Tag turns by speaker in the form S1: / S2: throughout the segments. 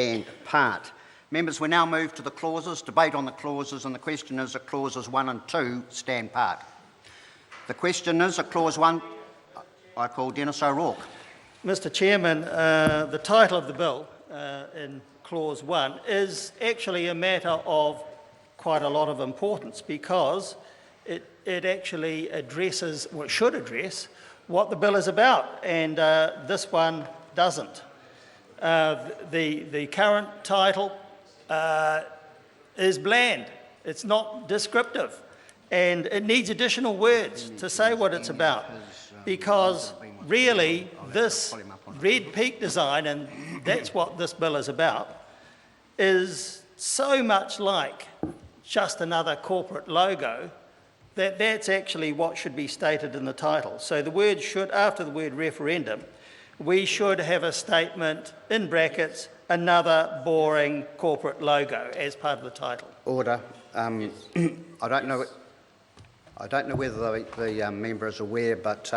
S1: stand part. Members, we now move to the clauses. Debate on the clauses, and the question is that clauses 1 and 2 stand part. The question is that clause 1. I call Dennis O'Rourke.
S2: Mr. Chairman, the title of the bill in clause 1 is actually a matter of quite a lot of importance, because it actually addresses, well, it should address, what the bill is about, and this one doesn't. The current title is bland. It's not descriptive, and it needs additional words to say what it's about, because really this red peak design, and that's what this bill is about, is so much like just another corporate logo that that's actually what should be stated in the title. So the word should, after the word referendum, we should have a statement in brackets, another boring corporate logo, as part of the title.
S1: Order. I don't know whether the member is aware, but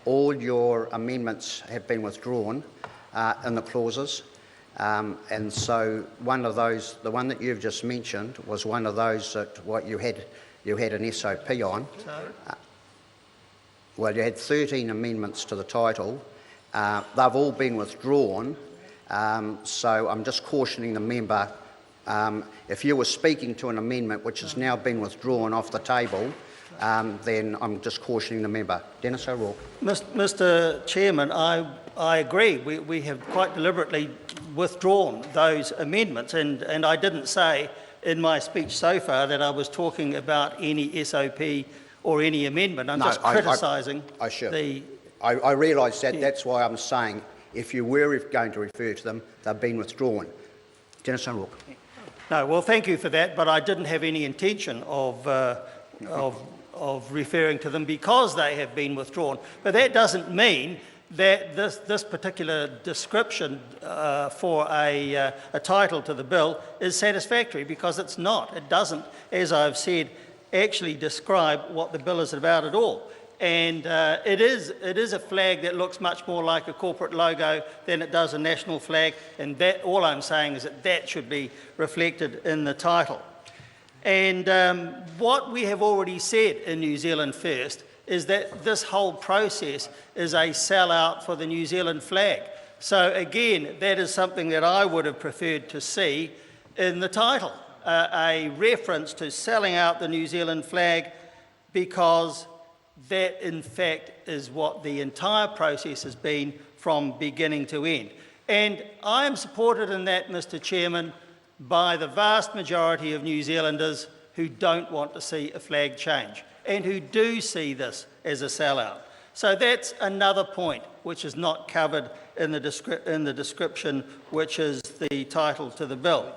S1: all your amendments have been withdrawn in the clauses, and so one of those, the one that you've just mentioned, was one of those that what you had an SOP on. Well, you had 13 amendments to the title. They've all been withdrawn, so I'm just cautioning the member, if you were speaking to an amendment which has now been withdrawn off the table, then I'm just cautioning the member. Dennis O'Rourke.
S2: Mr. Chairman, I agree. We have quite deliberately withdrawn those amendments, and I didn't say in my speech so far that I was talking about any SOP or any amendment. I'm just criticising the...
S1: I realise that. That's why I'm saying if you were going to refer to them, they've been withdrawn. Dennis O'Rourke.
S2: No, well, thank you for that, but I didn't have any intention of referring to them because they have been withdrawn. But that doesn't mean that this particular description for a title to the bill is satisfactory, because it's not. It doesn't, as I've said, actually describe what the bill is about at all. And it is a flag that looks much more like a corporate logo than it does a national flag, and that, all I'm saying is that should be reflected in the title. And what we have already said in New Zealand First is that this whole process is a sellout for the New Zealand flag. So again, that is something that I would have preferred to see in the title, a reference to selling out the New Zealand flag, because that in fact is what the entire process has been from beginning to end. And I am supported in that, Mr. Chairman, by the vast majority of New Zealanders who don't want to see a flag change and who do see this as a sellout. So that's another point which is not covered in the description, which is the title to the bill.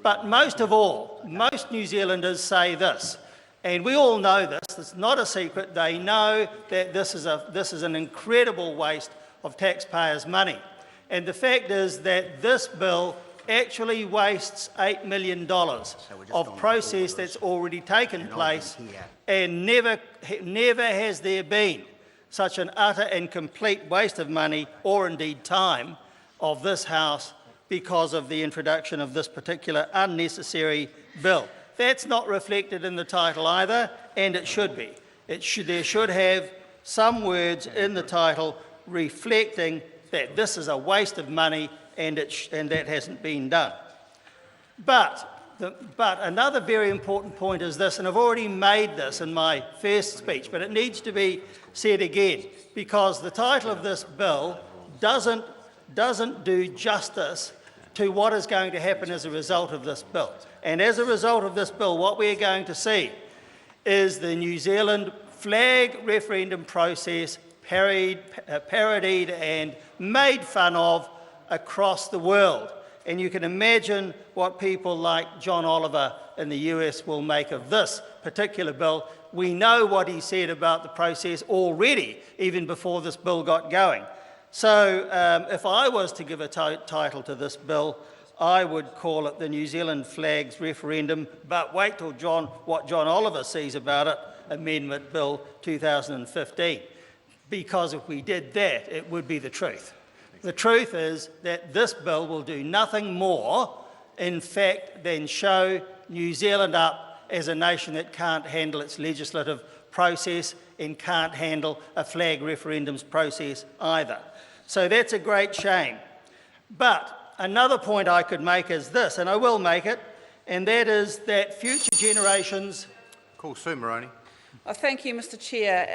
S2: But most of all, most New Zealanders say this, and we all know this, it's not a secret. They know that this is an incredible waste of taxpayers' money. And the fact is that this bill actually wastes $8 million of process that's already taken place, and never has there been such an utter and complete waste of money, or indeed time, of this House because of the introduction of this particular unnecessary bill. That's not reflected in the title either, and it should be. There should have some words in the title reflecting that this is a waste of money, and that hasn't been done. But another very important point is this, and I've already made this in my first speech, but it needs to be said again, because the title of this bill doesn't do justice to what is going to happen as a result of this bill. And as a result of this bill, what we are going to see is the New Zealand flag referendum process parodied and made fun of across the world. And you can imagine what people like John Oliver in the US will make of this particular bill. We know what he said about the process already, even before this bill got going. So if I was to give a title to this bill, I would call it the New Zealand Flags Referendum, but wait till what John Oliver sees about it, Amendment Bill 2015. Because if we did that, it would be the truth. The truth is that this bill will do nothing more, in fact, than show New Zealand up as a nation that can't handle its legislative process and can't handle a flag referendums process either. So that's a great shame. But another point I could make is this, and I will make it, and that is that future generations...
S3: Call Sue Moroney.
S4: Thank you, Mr Chair.